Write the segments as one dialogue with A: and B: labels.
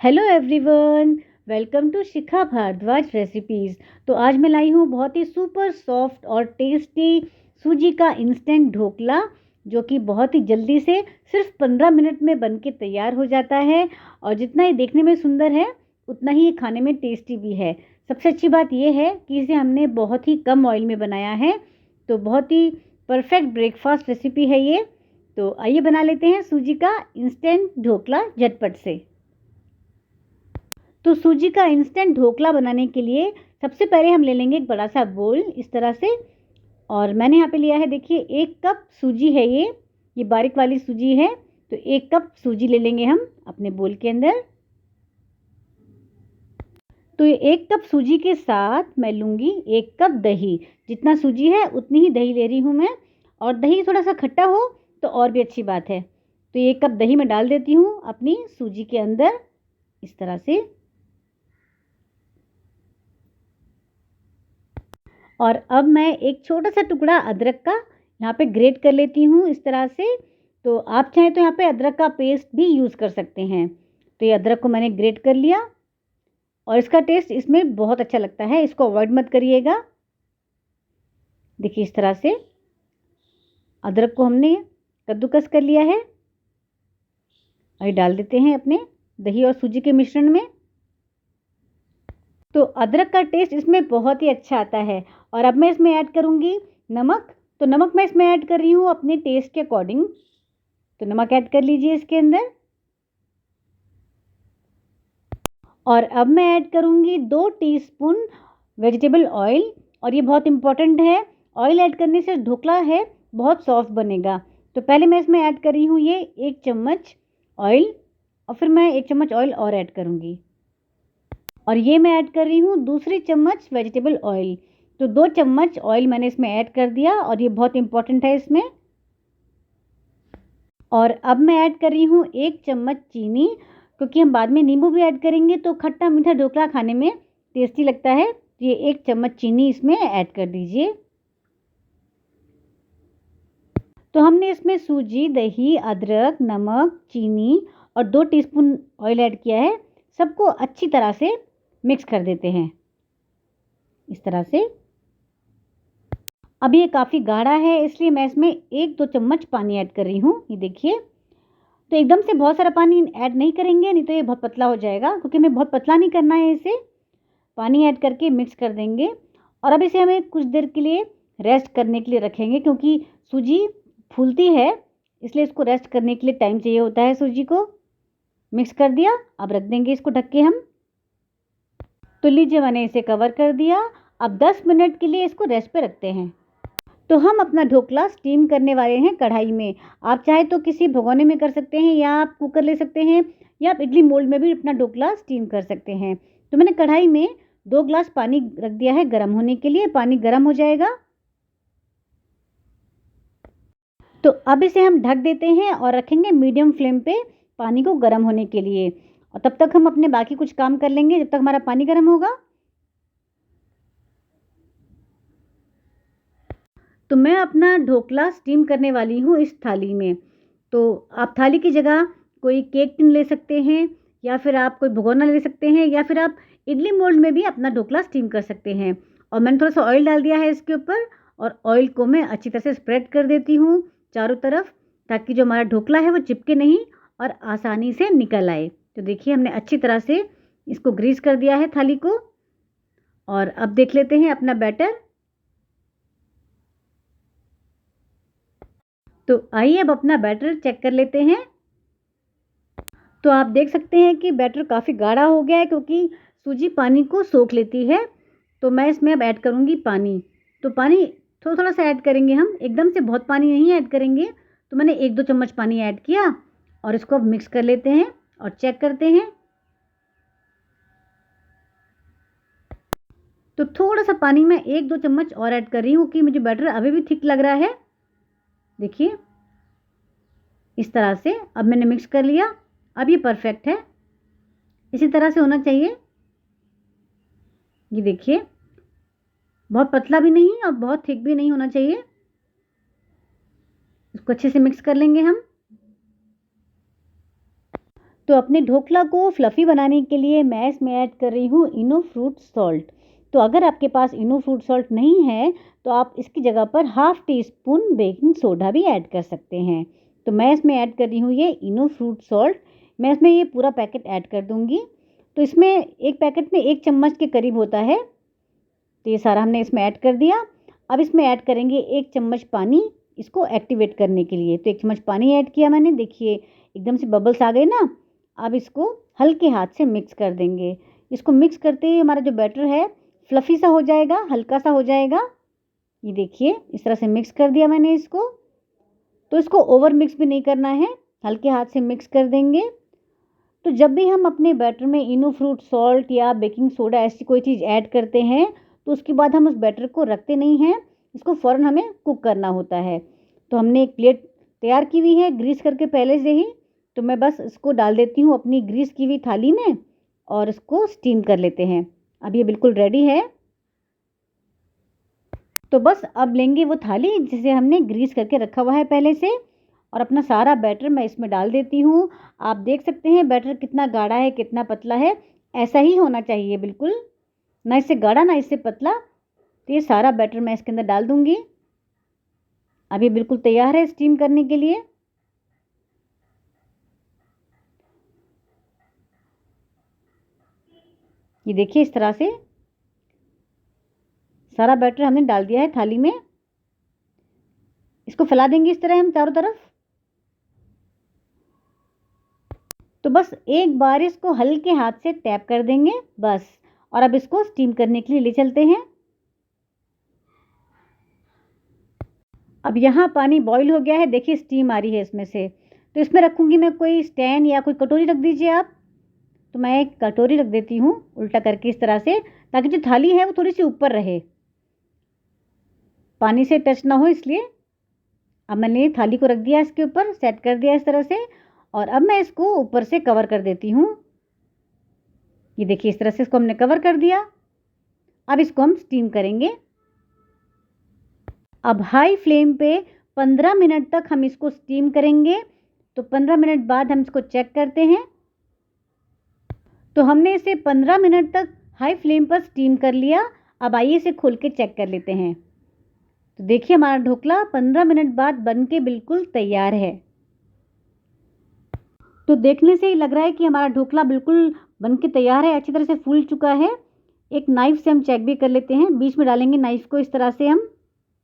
A: Hello everyone, welcome to Shikha Bharadwaj recipes. तो आज मैं लाई हूँ बहुत ही सुपर सॉफ्ट और टेस्टी सूजी का इंस्टेंट ढोकला, जो कि बहुत ही जल्दी से सिर्फ 15 मिनट में बन के तैयार हो जाता है। और जितना ये देखने में सुंदर है उतना ही ये खाने में टेस्टी भी है। सबसे अच्छी बात यह है कि इसे हमने बहुत ही कम ऑयल में बनाया है, तो बहुत ही परफेक्ट ब्रेकफास्ट रेसिपी है ये। तो आइए बना लेते हैं सूजी का इंस्टेंट ढोकला झटपट से। तो सूजी का इंस्टेंट ढोकला बनाने के लिए सबसे पहले हम ले लेंगे एक बड़ा सा बोल इस तरह से। और मैंने यहाँ पे लिया है, देखिए 1 कप सूजी है ये बारीक वाली सूजी है। तो 1 कप सूजी ले लेंगे हम अपने बोल के अंदर। तो ये 1 कप सूजी के साथ मैं लूँगी 1 कप दही। जितना सूजी है उतनी ही दही ले रही हूँ मैं। और दही थोड़ा सा खट्टा हो तो और भी अच्छी बात है। तो ये 1 कप दही मैं डाल देती हूँ अपनी सूजी के अंदर इस तरह से। और अब मैं एक छोटा सा टुकड़ा अदरक का यहाँ पे ग्रेट कर लेती हूँ इस तरह से। तो आप चाहें तो यहाँ पे अदरक का पेस्ट भी यूज़ कर सकते हैं। तो ये अदरक को मैंने ग्रेट कर लिया और इसका टेस्ट इसमें बहुत अच्छा लगता है, इसको अवॉइड मत करिएगा। देखिए इस तरह से अदरक को हमने कद्दूकस कर लिया है और ये डाल देते हैं अपने दही और सूजी के मिश्रण में। तो अदरक का टेस्ट इसमें बहुत ही अच्छा आता है। और अब मैं इसमें ऐड करूँगी नमक। तो नमक मैं इसमें ऐड कर रही हूँ अपने टेस्ट के अकॉर्डिंग। तो नमक ऐड कर लीजिए इसके अंदर। और अब मैं ऐड करूँगी 2 टीस्पून वेजिटेबल ऑयल। और ये बहुत इम्पॉर्टेंट है, ऑयल ऐड करने से ढोकला है बहुत सॉफ्ट बनेगा। तो पहले मैं इसमें ऐड कर रही हूँ ये 1 चम्मच ऑयल, और फिर मैं 1 चम्मच ऑयल और ऐड करूँगी। और ये मैं ऐड कर रही हूँ दूसरी चम्मच वेजिटेबल ऑयल। तो 2 चम्मच ऑयल मैंने इसमें ऐड कर दिया और ये बहुत इंपॉर्टेंट है इसमें। और अब मैं ऐड कर रही हूँ 1 चम्मच चीनी, क्योंकि हम बाद में नींबू भी ऐड करेंगे तो खट्टा मीठा ढोकला खाने में टेस्टी लगता है। ये 1 चम्मच चीनी इसमें ऐड कर दीजिए। तो हमने इसमें सूजी, दही, अदरक, नमक, चीनी और 2 टीस्पून ऑयल ऐड किया है। सबको अच्छी तरह से मिक्स कर देते हैं इस तरह से। अब ये काफ़ी गाढ़ा है, इसलिए मैं इसमें 1-2 चम्मच पानी ऐड कर रही हूँ। ये देखिए, तो एकदम से बहुत सारा पानी ऐड नहीं करेंगे, नहीं तो ये बहुत पतला हो जाएगा, क्योंकि हमें बहुत पतला नहीं करना है इसे। पानी ऐड करके मिक्स कर देंगे और अब इसे हमें कुछ देर के लिए रेस्ट करने के लिए रखेंगे, क्योंकि सूजी फूलती है, इसलिए इसको रेस्ट करने के लिए टाइम चाहिए होता है सूजी को। मिक्स कर दिया, अब रख देंगे इसको ढक के हम। तो लीजिए, मैंने इसे कवर कर दिया। अब 10 मिनट के लिए इसको रेस्ट पे रखते हैं। तो हम अपना ढोकला स्टीम करने वाले हैं कढ़ाई में। आप चाहे तो किसी भगोने में कर सकते हैं, या आप कुकर ले सकते हैं, या आप इडली मोल्ड में भी अपना ढोकला स्टीम कर सकते हैं। तो मैंने कढ़ाई में 2 ग्लास पानी रख दिया है गर्म होने के लिए। पानी गर्म हो जाएगा तो अब इसे हम ढक देते हैं और रखेंगे मीडियम फ्लेम पे पानी को गर्म होने के लिए। और तब तक हम अपने बाकी कुछ काम कर लेंगे जब तक हमारा पानी गर्म होगा। तो मैं अपना ढोकला स्टीम करने वाली हूँ इस थाली में। तो आप थाली की जगह कोई केक टिन ले सकते हैं, या फिर आप कोई भगोना ले सकते हैं, या फिर आप इडली मोल्ड में भी अपना ढोकला स्टीम कर सकते हैं। और मैंने थोड़ा सा ऑयल डाल दिया है इसके ऊपर, और ऑयल को मैं अच्छी तरह से स्प्रेड कर देती हूँ चारों तरफ, ताकि जो हमारा ढोकला है वो चिपके नहीं और आसानी से निकल आए। तो देखिए, हमने अच्छी तरह से इसको ग्रीस कर दिया है थाली को। और अब देख लेते हैं अपना बैटर। तो आइए अब अपना बैटर चेक कर लेते हैं। तो आप देख सकते हैं कि बैटर काफ़ी गाढ़ा हो गया है, क्योंकि सूजी पानी को सोख लेती है। तो मैं इसमें अब ऐड करूँगी पानी। तो पानी थोड़ा थोड़ा सा ऐड करेंगे हम, एकदम से बहुत पानी नहीं ऐड करेंगे। तो मैंने 1-2 चम्मच पानी ऐड किया और इसको अब मिक्स कर लेते हैं और चेक करते हैं। तो थोड़ा सा पानी मैं 1-2 चम्मच और ऐड कर रही हूँ, कि मुझे बैटर अभी भी थिक लग रहा है। देखिए इस तरह से अब मैंने मिक्स कर लिया। अब ये परफेक्ट है, इसी तरह से होना चाहिए। ये देखिए, बहुत पतला भी नहीं और बहुत थिक भी नहीं होना चाहिए। इसको अच्छे से मिक्स कर लेंगे हम। तो अपने ढोकला को फ्लफ़ी बनाने के लिए मैं इसमें ऐड कर रही हूँ इनो फ्रूट सॉल्ट। तो अगर आपके पास इनो फ्रूट सॉल्ट नहीं है तो आप इसकी जगह पर half tea spoon baking soda भी ऐड कर सकते हैं। तो मैं इसमें ऐड कर रही हूँ ये इनो फ्रूट सॉल्ट। मैं इसमें ये पूरा पैकेट ऐड कर दूँगी। तो इसमें एक पैकेट में 1 चम्मच के करीब होता है। तो ये सारा हमने इसमें ऐड कर दिया। अब इसमें ऐड करेंगे 1 चम्मच पानी इसको एक्टिवेट करने के लिए। तो 1 चम्मच पानी ऐड किया मैंने, देखिए एकदम से बबल्स आ गए ना। अब इसको हल्के हाथ से मिक्स कर देंगे। इसको मिक्स करते ही हमारा जो बैटर है फ्लफ़ी सा हो जाएगा, हल्का सा हो जाएगा। ये देखिए इस तरह से मिक्स कर दिया मैंने इसको। तो इसको ओवर मिक्स भी नहीं करना है, हल्के हाथ से मिक्स कर देंगे। तो जब भी हम अपने बैटर में इनो फ्रूट सॉल्ट या बेकिंग सोडा ऐसी कोई चीज़ ऐड करते हैं तो उसके बाद हम उस बैटर को रखते नहीं हैं, इसको फ़ौरन हमें कुक करना होता है। तो हमने एक प्लेट तैयार की हुई है ग्रीस करके पहले से ही। तो मैं बस इसको डाल देती हूँ अपनी ग्रीस की हुई थाली में और इसको स्टीम कर लेते हैं। अब ये बिल्कुल रेडी है। तो बस अब लेंगे वो थाली जिसे हमने ग्रीस करके रखा हुआ है पहले से और अपना सारा बैटर मैं इसमें डाल देती हूँ। आप देख सकते हैं बैटर कितना गाढ़ा है, कितना पतला है। ऐसा ही होना चाहिए बिल्कुल, ना इससे गाढ़ा ना इससे पतला। तो ये सारा बैटर मैं इसके अंदर डाल दूँगी। अब ये बिल्कुल तैयार है स्टीम करने के लिए। ये देखिए इस तरह से सारा बैटर हमने डाल दिया है थाली में। इसको फैला देंगे इस तरह हम चारों तरफ। तो बस एक बार इसको हल्के हाथ से टैप कर देंगे बस। और अब इसको स्टीम करने के लिए ले चलते हैं। अब यहाँ पानी बॉईल हो गया है, देखिए स्टीम आ रही है इसमें से। तो इसमें रखूँगी मैं कोई स्टैंड या कोई कटोरी रख दीजिए आप। तो मैं एक कटोरी रख देती हूँ उल्टा करके इस तरह से, ताकि जो थाली है वो थोड़ी सी ऊपर रहे, पानी से टच ना हो इसलिए। अब मैंने थाली को रख दिया इसके ऊपर, सेट कर दिया इस तरह से। और अब मैं इसको ऊपर से कवर कर देती हूँ। ये देखिए इस तरह से इसको हमने कवर कर दिया। अब इसको हम स्टीम करेंगे। अब हाई फ्लेम पे 15 मिनट तक हम इसको स्टीम करेंगे। तो 15 मिनट बाद हम इसको चेक करते हैं। तो हमने इसे 15 मिनट तक हाई फ्लेम पर स्टीम कर लिया। अब आइए इसे खोल के चेक कर लेते हैं। तो देखिए हमारा ढोकला 15 मिनट बाद बन के बिल्कुल तैयार है। तो देखने से ही लग रहा है कि हमारा ढोकला बिल्कुल बन के तैयार है, अच्छी तरह से फूल चुका है। एक नाइफ़ से हम चेक भी कर लेते हैं। बीच में डालेंगे नाइफ़ को इस तरह से हम।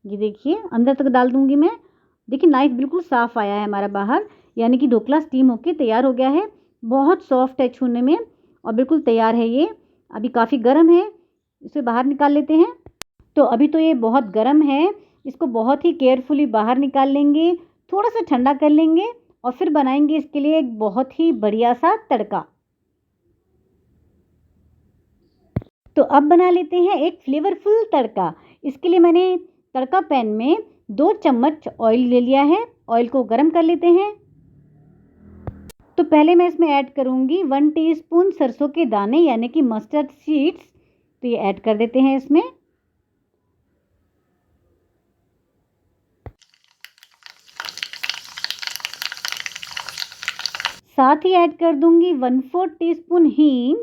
A: ये देखिए अंदर तक डाल दूंगी मैं। देखिए नाइफ़ बिल्कुल साफ़ आया है हमारा बाहर, यानी कि ढोकला स्टीम होके तैयार हो गया है। बहुत सॉफ्ट है छूने में और बिल्कुल तैयार है ये। अभी काफ़ी गर्म है, इसे बाहर निकाल लेते हैं। तो अभी तो ये बहुत गर्म है, इसको बहुत ही केयरफुली बाहर निकाल लेंगे, थोड़ा सा ठंडा कर लेंगे और फिर बनाएंगे इसके लिए एक बहुत ही बढ़िया सा तड़का। तो अब बना लेते हैं एक फ्लेवरफुल तड़का। इसके लिए मैंने तड़का पैन में 2 चम्मच ऑयल ले लिया है। ऑयल को गर्म कर लेते हैं। तो पहले मैं इसमें ऐड करूँगी 1 टीस्पून सरसों के दाने यानी कि मस्टर्ड सीड्स। तो ये ऐड कर देते हैं इसमें। साथ ही ऐड कर दूंगी 1/4 टीस्पून हींग।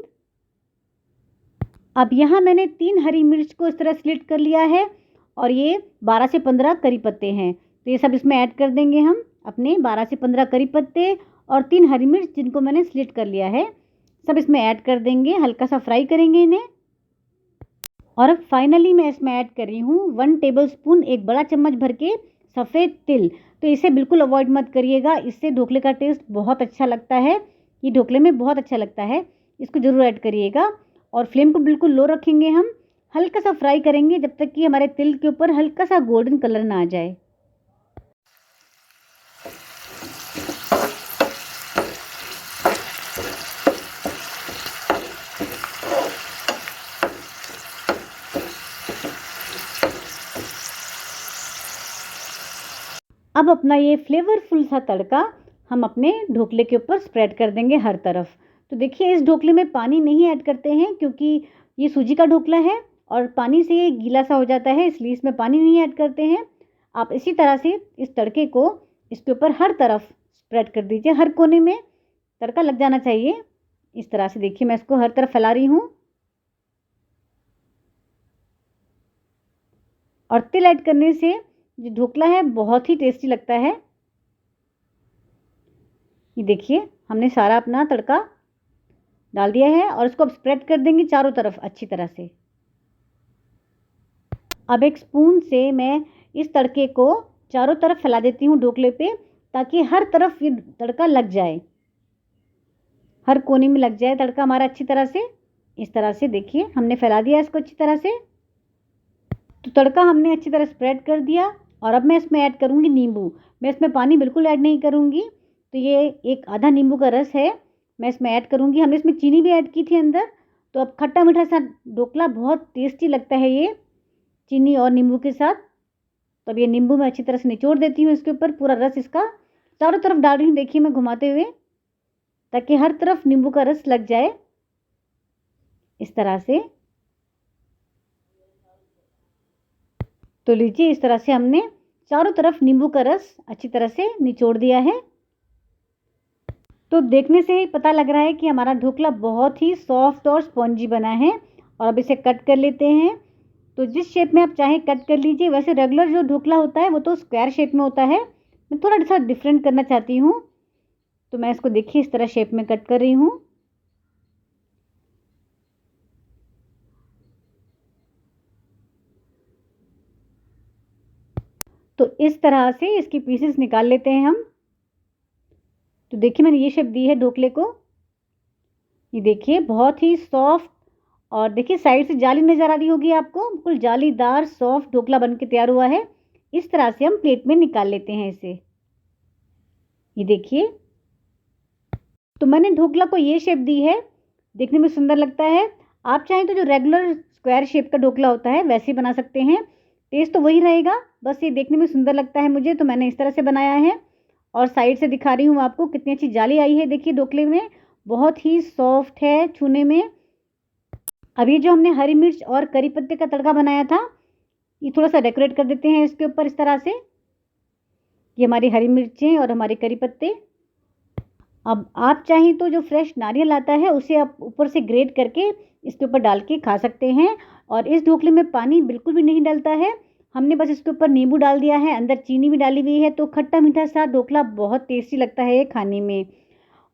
A: अब यहाँ मैंने 3 हरी मिर्च को इस तरह स्लिट कर लिया है और ये 12 से 15 करी पत्ते हैं। तो ये सब इसमें ऐड कर देंगे हम, अपने 12 से 15 करी पत्ते और 3 हरी मिर्च जिनको मैंने स्लिट कर लिया है, सब इसमें ऐड कर देंगे। हल्का सा फ्राई करेंगे इन्हें। और अब फाइनली मैं इसमें ऐड कर रही हूँ 1 टेबलस्पून, एक बड़ा चम्मच भर के सफ़ेद तिल। तो इसे बिल्कुल अवॉइड मत करिएगा, इससे ढोकले का टेस्ट बहुत अच्छा लगता है। ये ढोकले में बहुत अच्छा लगता है, इसको ज़रूर ऐड करिएगा। और फ्लेम को बिल्कुल लो रखेंगे हम। हल्का सा फ्राई करेंगे जब तक कि हमारे तिल के ऊपर हल्का सा गोल्डन कलर ना आ जाए। अब अपना ये फ्लेवरफुल सा तड़का हम अपने ढोकले के ऊपर स्प्रेड कर देंगे हर तरफ। तो देखिए इस ढोकले में पानी नहीं ऐड करते हैं क्योंकि ये सूजी का ढोकला है और पानी से ये गीला सा हो जाता है, इसलिए इसमें पानी नहीं ऐड करते हैं। आप इसी तरह से इस तड़के को इसके ऊपर हर तरफ स्प्रेड कर दीजिए, हर कोने में। तड़का लग जाना चाहिए। इस तरह से देखिए मैं इसको हर तरफ फैला रही हूँ। और तिल ऐड करने से जो ढोकला है बहुत ही टेस्टी लगता है। ये देखिए हमने सारा अपना तड़का डाल दिया है और इसको अब स्प्रेड कर देंगे चारों तरफ अच्छी तरह से। अब एक स्पून से मैं इस तड़के को चारों तरफ फैला देती हूँ ढोकले पे, ताकि हर तरफ ये तड़का लग जाए, हर कोने में लग जाए तड़का हमारा अच्छी तरह से। इस तरह से देखिए हमने फैला दिया इसको अच्छी तरह से। तो तड़का हमने अच्छी तरह स्प्रेड कर दिया और अब मैं इसमें ऐड करूँगी नींबू। मैं इसमें पानी बिल्कुल ऐड नहीं करूँगी। तो ये एक आधा नींबू का रस है, मैं इसमें ऐड करूँगी। हमने इसमें चीनी भी ऐड की थी अंदर, तो अब खट्टा मीठा सा ढोकला बहुत टेस्टी लगता है ये चीनी और नींबू के साथ। तो अब ये नींबू मैं अच्छी तरह से निचोड़ देती हूँ इसके ऊपर, पूरा रस इसका चारों तरफ डाल रही हूँ। देखिए मैं घुमाते हुए, ताकि हर तरफ नींबू का रस लग जाए इस तरह से। तो लीजिए इस तरह से हमने चारों तरफ नींबू का रस अच्छी तरह से निचोड़ दिया है। तो देखने से ही पता लग रहा है कि हमारा ढोकला बहुत ही सॉफ्ट और स्पॉन्जी बना है। और अब इसे कट कर लेते हैं। तो जिस शेप में आप चाहें कट कर लीजिए। वैसे रेगुलर जो ढोकला होता है वो तो स्क्वायर शेप में होता है, मैं थोड़ा सा डिफरेंट करना चाहती हूँ। तो मैं इसको देखिए इस तरह शेप में कट कर रही हूँ। तो इस तरह से इसकी पीसेस निकाल लेते हैं हम। तो देखिए मैंने ये शेप दी है ढोकले को। ये देखिए बहुत ही सॉफ्ट, और देखिए साइड से जाली नज़र आ रही होगी आपको, बिल्कुल जालीदार सॉफ्ट ढोकला बन के तैयार हुआ है। इस तरह से हम प्लेट में निकाल लेते हैं इसे। ये देखिए तो मैंने ढोकला को ये शेप दी है, देखने में सुंदर लगता है। आप चाहें तो जो रेगुलर स्क्वायर शेप का ढोकला होता है वैसे ही बना सकते हैं, टेस्ट तो वही रहेगा, बस ये देखने में सुंदर लगता है मुझे, तो मैंने इस तरह से बनाया है। और साइड से दिखा रही हूँ आपको कितनी अच्छी जाली आई है। देखिए ढोकले में बहुत ही सॉफ्ट है छूने में। अब ये जो हमने हरी मिर्च और करी पत्ते का तड़का बनाया था, ये थोड़ा सा डेकोरेट कर देते हैं इसके ऊपर इस तरह से। ये हमारी हरी मिर्चें और हमारे करी पत्ते। अब आप चाहें तो जो फ्रेश नारियल आता है उसे आप ऊपर से ग्रेट करके इसके ऊपर डाल के खा सकते हैं। और इस ढोकले में पानी बिल्कुल भी नहीं डलता है, हमने बस इसके ऊपर नींबू डाल दिया है, अंदर चीनी भी डाली हुई है। तो खट्टा मीठा सा ढोकला बहुत टेस्टी लगता है ये खाने में।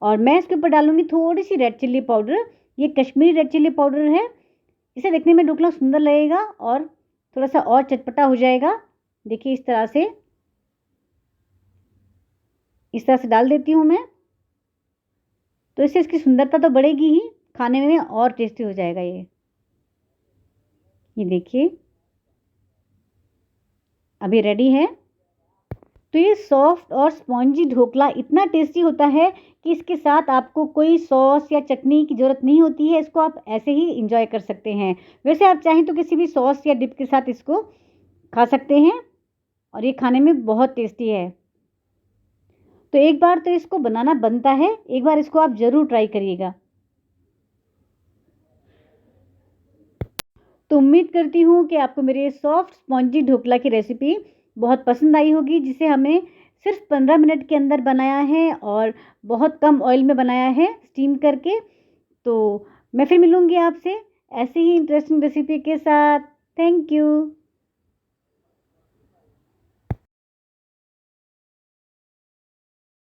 A: और मैं इसके ऊपर डालूंगी थोड़ी सी रेड चिल्ली पाउडर, ये कश्मीरी रेड चिल्ली पाउडर है। इसे देखने में ढोकला सुंदर लगेगा और थोड़ा सा और चटपटा हो जाएगा। देखिए इस तरह से डाल देती हूँ मैं। तो इससे इसकी सुंदरता तो बढ़ेगी ही, खाने में और टेस्टी हो जाएगा ये देखिए अभी रेडी है। तो ये सॉफ्ट और स्पॉन्जी ढोकला इतना टेस्टी होता है कि इसके साथ आपको कोई सॉस या चटनी की ज़रूरत नहीं होती है, इसको आप ऐसे ही इंजॉय कर सकते हैं। वैसे आप चाहें तो किसी भी सॉस या डिप के साथ इसको खा सकते हैं, और ये खाने में बहुत टेस्टी है। तो एक बार तो इसको बनाना बनता है, एक बार इसको आप ज़रूर ट्राई करिएगा। तो उम्मीद करती हूँ कि आपको मेरे सॉफ्ट स्पॉन्जी ढोकला की रेसिपी बहुत पसंद आई होगी, जिसे हमने सिर्फ 15 मिनट के अंदर बनाया है और बहुत कम ऑयल में बनाया है स्टीम करके। तो मैं फिर मिलूँगी आपसे ऐसे ही इंटरेस्टिंग रेसिपी के साथ। Thank you.